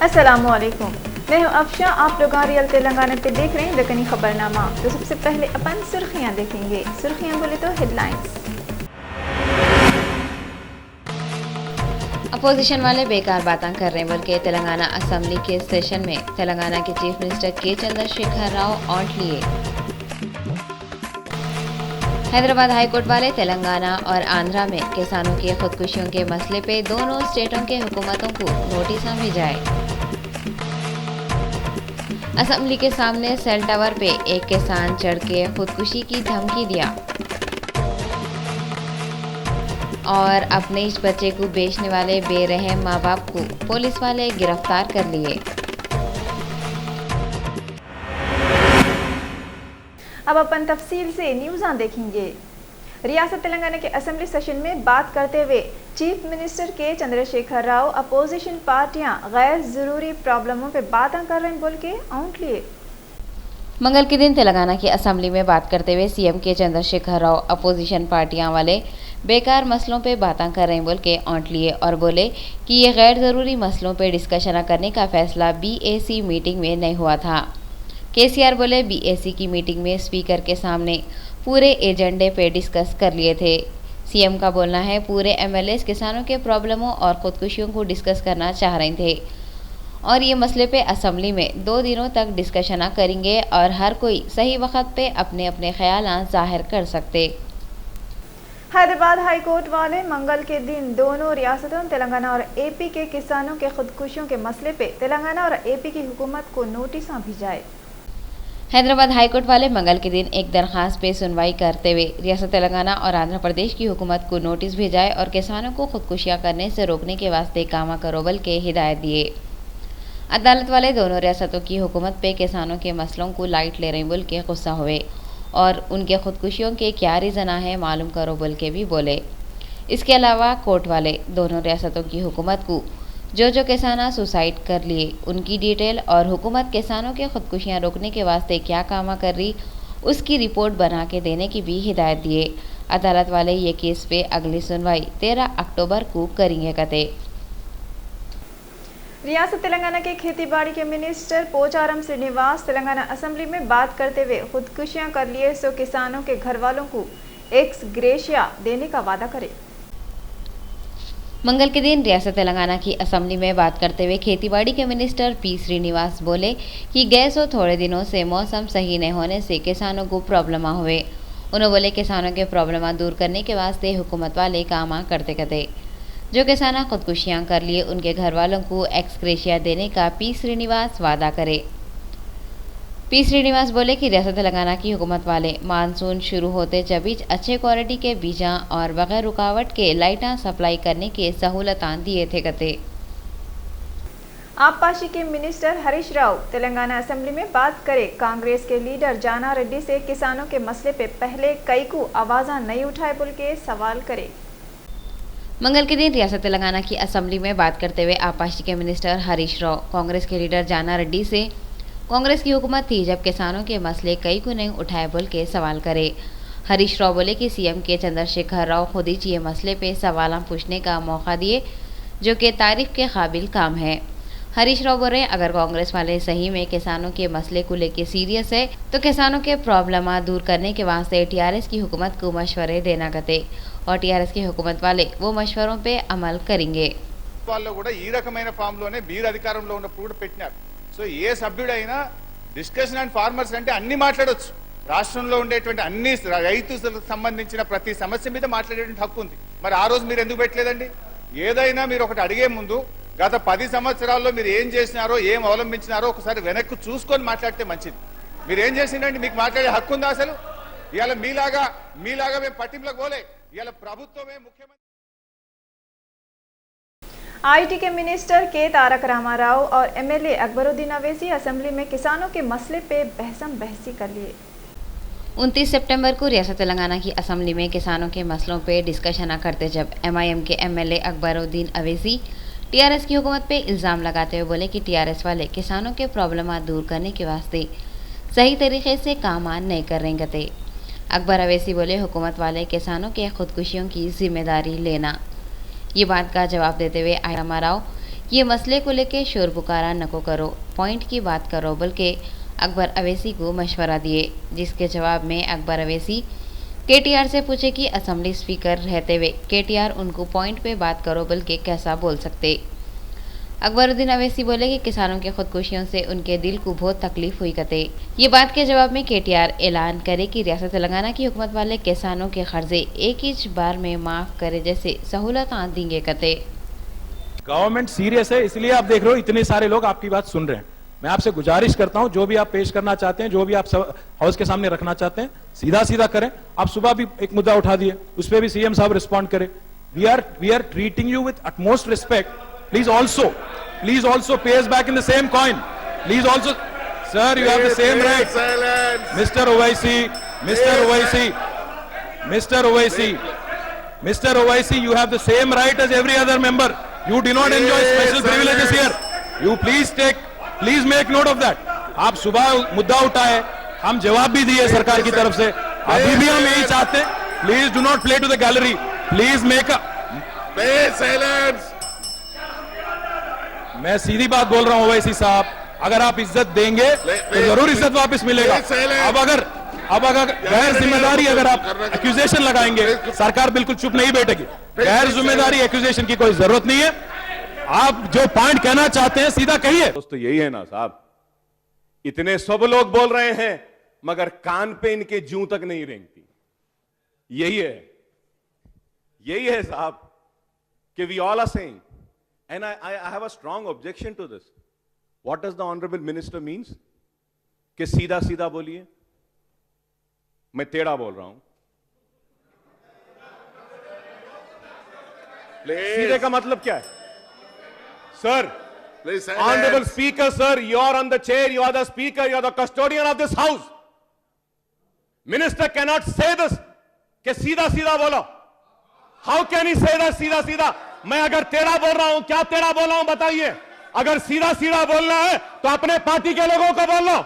अस्सलामुअलैकुम, मैं हूं अफशा। आप लोग रियल तेलंगाना पे देख रहे हैं दक्कनी खबरनामा। तो सबसे पहले अपन सुर्खियां देखेंगे। सुर्खियां बोले तो हेडलाइंस। अपोजिशन वाले बेकार बातें कर रहे हैं बोल के तेलंगाना असेंबली के सेशन में तेलंगाना के चीफ मिनिस्टर के चंद्रशेखर राव औंठ लिए। हैदराबाद हाईकोर्ट वाले तेलंगाना और आंध्रा में किसानों की खुदकुशियों के मसले पे दोनों स्टेटों के हुकूमतों को नोटिस भेजाए। असेंबली के सामने सेल टावर पे एक किसान चढ़ के खुदकुशी की धमकी दिया और अपने इस बच्चे को बेचने वाले बेरहम माँ बाप को पुलिस वाले गिरफ्तार कर लिए। अब अपन तफसील से न्यूज़ां देखेंगे। रियासत तेलंगाना के असेंबली सेशन में बात करते हुए चीफ मिनिस्टर के चंद्रशेखर राव अपोजिशन पार्टियां गैर जरूरी प्रॉब्लमों पे बातें कर रहे हैं बोल के औंठ लिए। मंगल के दिन तेलंगाना की असेंबली में बात करते हुए सीएम के चंद्रशेखर राव अपोजिशन पार्टियां वाले बेकार मसलों पे बातें कर रहे हैं बोल के औंठ लिए और बोले कि ये गैर ज़रूरी मसलों पे डिस्कशन करने का फैसला बीएसी मीटिंग में नहीं हुआ था। केसीआर बोले बीएसी की मीटिंग में स्पीकर के सामने पूरे एजेंडे पे डिस्कस कर लिए थे। सीएम का बोलना है पूरे एमएलएस किसानों के प्रॉब्लमों और खुदकुशियों को डिस्कस करना चाह रहे थे और ये मसले पे असेंबली में 2 दिनों तक डिस्कशन करेंगे और हर कोई सही वक्त पे अपने अपने ख्याल जाहिर कर सकते। हैदराबाद हाई कोर्ट वाले मंगल के दिन दोनों रियासतों तेलंगाना और एपी के किसानों के खुदकुशियों के मसले पे तेलंगाना और एपी की हुकूमत को नोटिस भेजाए। हैदराबाद हाईकोर्ट वाले मंगल के दिन एक दरखास्त पे सुनवाई करते हुए रियासत तेलंगाना और आंध्र प्रदेश की हुकूमत को नोटिस भेजाए और किसानों को खुदकुशियां करने से रोकने के वास्ते काम करो बल के हिदायत दिए। अदालत वाले दोनों रियासतों की हुकूमत पे किसानों के मसलों को लाइट ले रहे बोल के गुस्सा हुए और उनके खुदकुशियों के क्या रीज़न है मालूम करो बोल के भी बोले। इसके अलावा कोर्ट वाले दोनों रियासतों की हुकूमत को जो किसान सुसाइड कर लिए उनकी डिटेल और हुकूमत किसानों के खुदकुशियां रोकने के वास्ते क्या काम कर रही उसकी रिपोर्ट बना के देने की भी हिदायत दिए। अदालत वाले ये केस पे अगली सुनवाई 13 अक्टूबर को करेंगे कते। रियासत तेलंगाना के खेतीबाड़ी के मिनिस्टर पोचारम श्रीनिवास तेलंगाना असेंबली में बात करते हुए खुदकुशियां कर लिए सो किसानों के घर वालों को एक्स ग्रेशिया देने का वादा करे। मंगल के दिन रियासत तेलंगाना की असेंबली में बात करते हुए खेतीबाड़ी के मिनिस्टर पी श्रीनिवास बोले कि गए सो थोड़े दिनों से मौसम सही नहीं होने से किसानों को प्रॉब्लम हुए। उन्होंने बोले किसानों के प्रॉब्लम दूर करने के वास्ते हुकूमत वाले काम करते करते जो किसान खुदकुशियां कर लिए उनके घर वालों को एक्स ग्रेशिया देने का पी श्रीनिवास वादा करे। पी श्रीनिवास बोले कि रियासत तेलंगाना की हुकूमत वाले मानसून शुरू होते जब अच्छे क्वालिटी के बीजा और बगैर रुकावट के लाइटा सप्लाई करने के सहूलत दिए थे कते। आबपाशी के मिनिस्टर हरीश राव तेलंगाना असेंबली में बात करे कांग्रेस के लीडर जाना रेड्डी से किसानों के मसले पे पहले कई को आवाज़ नहीं उठाए बोल के सवाल करे। मंगल के दिन रियासत तेलंगाना की असेंबली में बात करते हुए आबपाशी के मिनिस्टर हरीश राव कांग्रेस के लीडर जाना रेड्डी से कांग्रेस की हुकूमत थी जब किसानों के मसले कई को नहीं उठाए बोल के सवाल करे। हरीश राव बोले कि सीएम के चंद्रशेखर राव खुद ही ये मसले पे सवाल पूछने का मौका दिए जो कि तारीफ के काबिल काम है। हरीश राव बोल रहे अगर कांग्रेस वाले सही में किसानों के मसले को लेके सीरियस है तो किसानों के प्रॉब्लम दूर करने के वास्ते टीआरएस की हुकूमत को मशवरे देना कते और टीआरएस की हुकूमत वाले वो मशवरों पे अमल करेंगे। సో ఏ సభ్యుడైనా డిస్కషన్ అండ్ ఫార్మర్స్ అంటే అన్ని మాట్లాడొచ్చు. రాష్ట్రంలో ఉండేటువంటి అన్ని రైతులకు సంబంధించిన ప్రతి సమస్య మీద మాట్లాడేటువంటి హక్కు ఉంది. మరి ఆ రోజు మీరు ఎందుకు పెట్టలేదండి? ఏదైనా మీరు ఒకటి అడిగే ముందు గత 10 సంవత్సరాల్లో మీరు ఏం చేసినారో ఏం అవలంబించినారో ఒకసారి వెనక్కి చూసుకొని మాట్లాడితే మంచిది. మీరు ఏం చేసిందండి? మీకు మాట్లాడే హక్కు ఉందా అసలు? ఇవాళ మీలాగా మేము పట్టింపులకు పోలే. ఇవాళ ప్రభుత్వమే ముఖ్యమంత్రి आईटी के मिनिस्टर के तारक रामाराव और एमएलए अकबरुद्दीन अवैसी असेंबली में किसानों के मसले पे बहसम बहसी कर लिए। 29 सितंबर को रियासत तेलंगाना की असेंबली में किसानों के मसलों पे डिस्कशन करते जब एमआईएम के एमएलए अकबरुद्दीन अवैसी टीआरएस की हुकूमत पे इल्ज़ाम लगाते हुए बोले कि टीआरएस वाले किसानों के प्रॉब्लम दूर करने के वास्ते सही तरीके से काम नहीं कर रहे गते। अकबर अवैसी बोले हुकूमत वाले किसानों के खुदकुशियों की जिम्मेदारी लेना। ये बात का जवाब देते हुए रामाराव ये मसले को लेके शोर पुकारा नको करो, पॉइंट की बात करो बोल के अकबर अवैसी को मशवरा दिए, जिसके जवाब में अकबर अवैसी केटीआर से पूछे कि असेंबली स्पीकर रहते हुए केटीआर उनको पॉइंट पे बात करो बोल के कैसा बोल सकते। अकबरुद्दीन अवैसी बोले कि किसानों की खुदकुशियों से उनके दिल को बहुत तकलीफ हुई कते। ये बात के जवाब में केटीआर ऐलान करे कि रियासत तेलंगाना की हुकूमत वाले किसानों के कर्जे एक ही बार में माफ करे जैसे सहूलत देंगे कते। गवर्नमेंट सीरियस है, इसलिए आप देख रहे हो इतने सारे लोग आपकी बात सुन रहे हैं। मैं आपसे गुजारिश करता हूं, जो भी आप पेश करना चाहते हैं, जो भी आप हाउस के सामने रखना चाहते हैं, सीधा सीधा करें। आप सुबह भी एक मुद्दा उठा दिए, उस पर भी सीएम साहब रिस्पॉन्ड करें। We are treating you with utmost respect. Please also pay us back in the same coin. Please also, sir, you have the same right. Mr. Owaisi, you have the same right as every other member. You do not enjoy special privileges here. You please make note of that. आप सुबह मुद्दा उठाए, हम जवाब भी दिए सरकार की तरफ से, अभी भी हम यही चाहते हैं। Please do not play to the gallery. Please make a silence. मैं सीधी बात बोल रहा हूं ओवैसी साहब, अगर आप इज्जत देंगे तो जरूर इज्जत वापस मिलेगा। अब अगर गैर जिम्मेदारी अगर आप एक्यूजेशन लगाएंगे, सरकार बिल्कुल चुप नहीं बैठेगी। गैर जिम्मेदारी एक्यूजेशन की कोई जरूरत नहीं है। आप जो पॉइंट कहना चाहते हैं सीधा कहिए। दोस्तों यही है ना साहब, इतने सब लोग बोल रहे हैं मगर कान पे इनके जूं तक नहीं रेंगती। यही है साहब कि we all are saying, and I have a strong objection to this. What does the honorable minister means? कि सीधा सीधा बोलिए, मैं टेढ़ा बोल रहा हूं। सीधे का मतलब क्या है? Sir, honorable speaker, sir, you are on the chair, you are the speaker, you are the custodian of this house. Minister cannot say this कि सीधा सीधा बोलो। How can he say that सीधा सीधा? मैं अगर टेढ़ा बोल रहा हूं, क्या टेढ़ा बोल रहा हूं बताइए। अगर सीधा सीधा बोलना है तो अपने पार्टी के लोगों को बोल लो।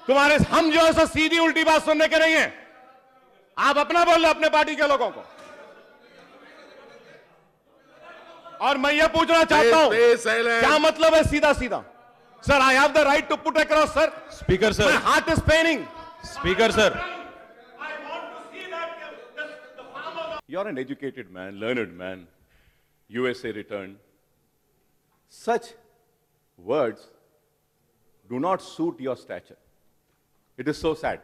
तुम्हारे हम जो है सो सीधी उल्टी बात सुनने के नहीं है। आप अपना बोल लो अपने पार्टी के लोगों को। और मैं ये पूछना चाहता हूं, क्या मतलब है सीधा सीधा? Sir, I have the right to put across sir. Speaker sir, my heart is paining. Speaker sir, you are an educated man, learned man, USA returned. Such words do not suit your stature. It is so sad.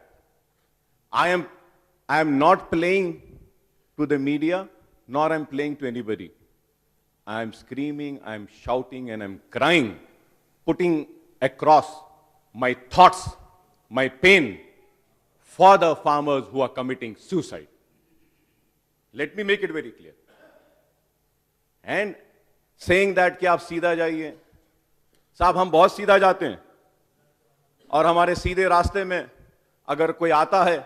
I am not playing to the media, nor I'm playing to anybody. I am screaming, I am shouting, and I'm crying, putting across my thoughts, my pain for the farmers who are committing suicide. Let me make it very clear. And saying that कि आप सीधा जाइए, साहब हम बहुत सीधा जाते हैं और हमारे सीधे रास्ते में अगर कोई आता है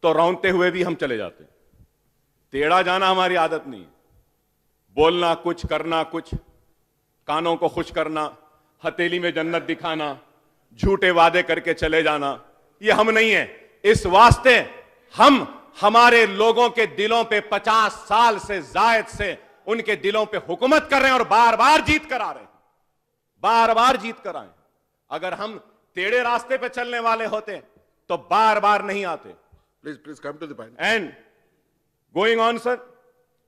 तो रौंदते हुए भी हम चले जाते हैं। टेढ़ा जाना हमारी आदत नहीं है। बोलना कुछ, करना कुछ, कानों को खुश करना, हथेली में जन्नत दिखाना, झूठे वादे करके चले जाना, ये हम नहीं है। इस वास्ते हम हमारे लोगों के दिलों पे 50 साल से जायद से उनके दिलों पे हुकूमत कर रहे हैं और बार बार जीत कर आ रहे हैं, बार बार जीत कर आए। अगर हम टेढ़े रास्ते पे चलने वाले होते तो बार बार नहीं आते। Please come to the point. And going on, sir,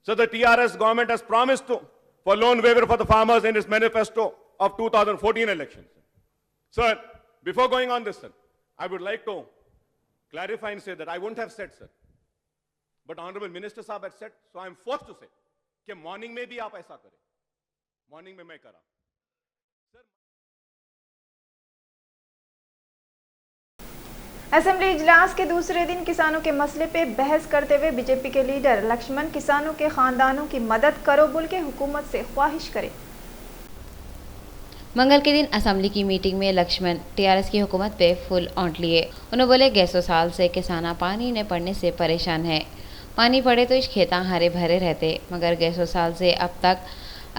so the TRS government has promised for loan waiver for the farmers in its manifesto of 2014 elections. Sir, before going on this, sir, I would like to clarify and say that I wouldn't have said, sir, but honorable minister साहब had said, so I am forced to say कि morning में भी आप ऐसा करें। Morning में मैं करा। असेंबली इजलास के दूसरे दिन किसानों के मसले पे बहस करते हुए बीजेपी के लीडर लक्ष्मण किसानों के खानदानों की मदद करो बोल के हुकूमत से ख्वाहिश करे। मंगल के दिन असेंबली की मीटिंग में लक्ष्मण टीआरएस की हुकूमत पे फुल ऑंट लिए। उन्होंने बोले 100 साल से किसाना पानी न पड़ने से परेशान है। पानी पड़े तो इस खेता हरे भरे रहते, मगर 100 साल से अब तक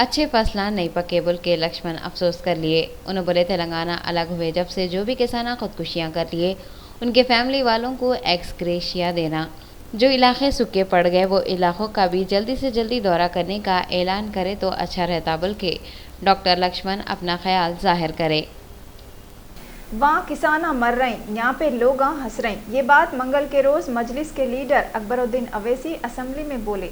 अच्छे फसला नहीं पके बोल के लक्ष्मण अफसोस कर लिए। उन्होंने बोले तेलंगाना अलग हुए जब से जो भी किसान खुदकुशियाँ कर लिए उनके फैमिली वालों को एक्स ग्रेशिया देना, जो इलाके सूखे पड़ गए वो इलाकों का भी जल्दी से जल्दी दौरा करने का ऐलान करे तो अच्छा रहता बोल के डॉक्टर लक्ष्मण अपना ख्याल जाहिर करे। वहाँ किसाना मर रहे, यहाँ पे लोग हंस रहे। ये बात मंगल के रोज मजलिस के लीडर अकबरुद्दीन अवैसी असेंबली में बोले।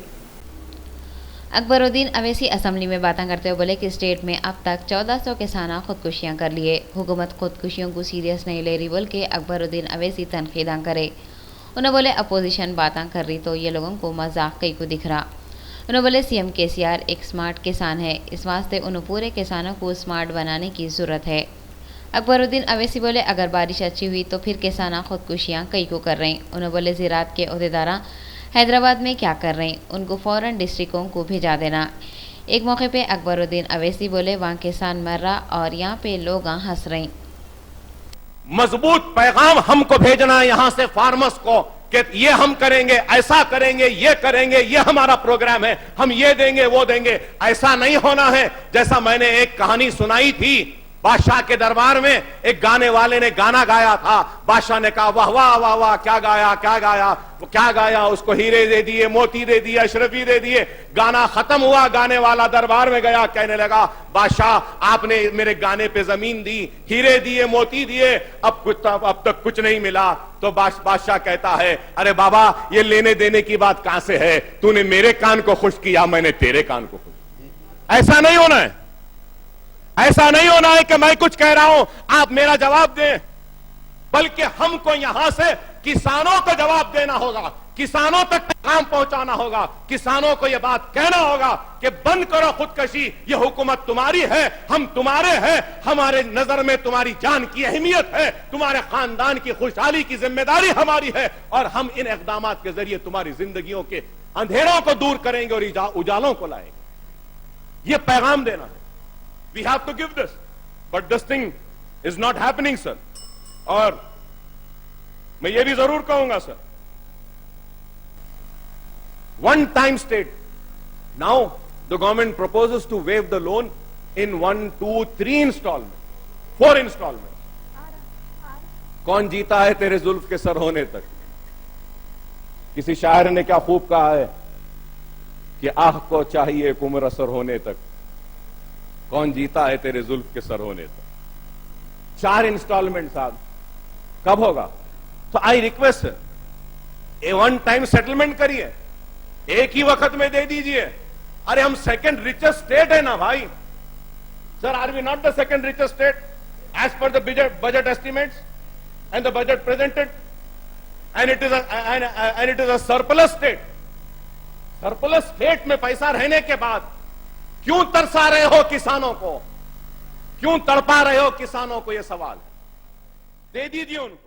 अकबरुद्दीन अवैसी असेंबली में बातें करते हुए बोले कि स्टेट में अब तक 1400 किसाना खुदकुशियां कर लिए। हुकूमत खुदकुशियों को सीरियस नहीं ले रही बोल के अकबरुद्दीन अवैसी तनकीदा करे। उन्होंने बोले अपोजिशन बातें कर रही तो ये लोगों को मजाक कई को दिख रहा। उन्होंने बोले सीएम केसीआर एक स्मार्ट किसान है, इस वास्ते उन्हें पूरे किसानों को स्मार्ट बनाने की जरूरत है। अकबरुद्दीन अवैसी बोले अगर बारिश अच्छी हुई तो फिर किसाना खुदकुशियाँ कई को कर रहे हैं। उन्होंने बोले ज़राअत के अहदेदारा हैदराबाद में क्या कर रहे हैं, उनको फ़ौरन डिस्ट्रिक्टों को भेजा देना। एक मौके पे अकबरुद्दीन अवैसी बोले वहाँ किसान मर रहा और यहाँ पे लोग हंस रहे हैं। मजबूत पैगाम हमको भेजना है यहाँ से फार्मर्स को कि ये हम करेंगे, ऐसा करेंगे, ये करेंगे, ये हमारा प्रोग्राम है, हम ये देंगे वो देंगे। ऐसा नहीं होना है। जैसा मैंने एक कहानी सुनाई थी, बादशाह के दरबार में एक गाने वाले ने गाना गाया था। बादशाह ने कहा वाह वाह वाह वाह, क्या गाया क्या गाया, वो क्या गाया, उसको हीरे दे दिए, मोती दे दिए, अशरफी दे दिए। गाना खत्म हुआ, गाने वाला दरबार में गया, कहने लगा बादशाह आपने मेरे गाने पे जमीन दी, हीरे दिए, मोती दिए, अब तक कुछ नहीं मिला। तो बादशाह कहता है अरे बाबा ये लेने देने की बात कहां से है, तूने मेरे कान को खुश किया, मैंने तेरे कान को खुश। ऐसा नहीं होना है, ऐसा नहीं होना है कि मैं कुछ कह रहा हूं आप मेरा जवाब दें, बल्कि हमको यहां से किसानों को जवाब देना होगा, किसानों तक काम पहुंचाना होगा, किसानों को यह बात कहना होगा कि बंद करो खुदकशी, यह हुकूमत तुम्हारी है, हम तुम्हारे हैं, हमारे नजर में तुम्हारी जान की अहमियत है, तुम्हारे खानदान की खुशहाली की जिम्मेदारी हमारी है और हम इन इक़दामात के जरिए तुम्हारी जिंदगियों के अंधेरों को दूर करेंगे और उजालों को लाएंगे। यह पैगाम देना है। We have to give this, but this thing is not happening, sir. और मैं ये भी जरूर कहूंगा sir, one time state. Now the government proposes to waive the loan in 1, 2, 3 installments, 4 installments. कौन जीता है तेरे जुल्फ के सर होने तक? किसी शायर ने क्या खूब कहा है कि आह को चाहिए एक उम्र असर होने तक, कौन जीता है तेरे जुल्फ के सर होने तक। 4 इंस्टॉलमेंट साहब कब होगा? तो I request A one time settlement करिए, एक ही वक्त में दे दीजिए। अरे हम सेकंड रिचेस्ट स्टेट है ना भाई। Sir are we not the second richest state as per the budget estimates and the budget presented, and it is a surplus state. Surplus state में पैसा रहने के बाद क्यों तरसा रहे हो किसानों को, क्यों तड़पा रहे हो किसानों को? यह सवाल दे दीजिए उनको।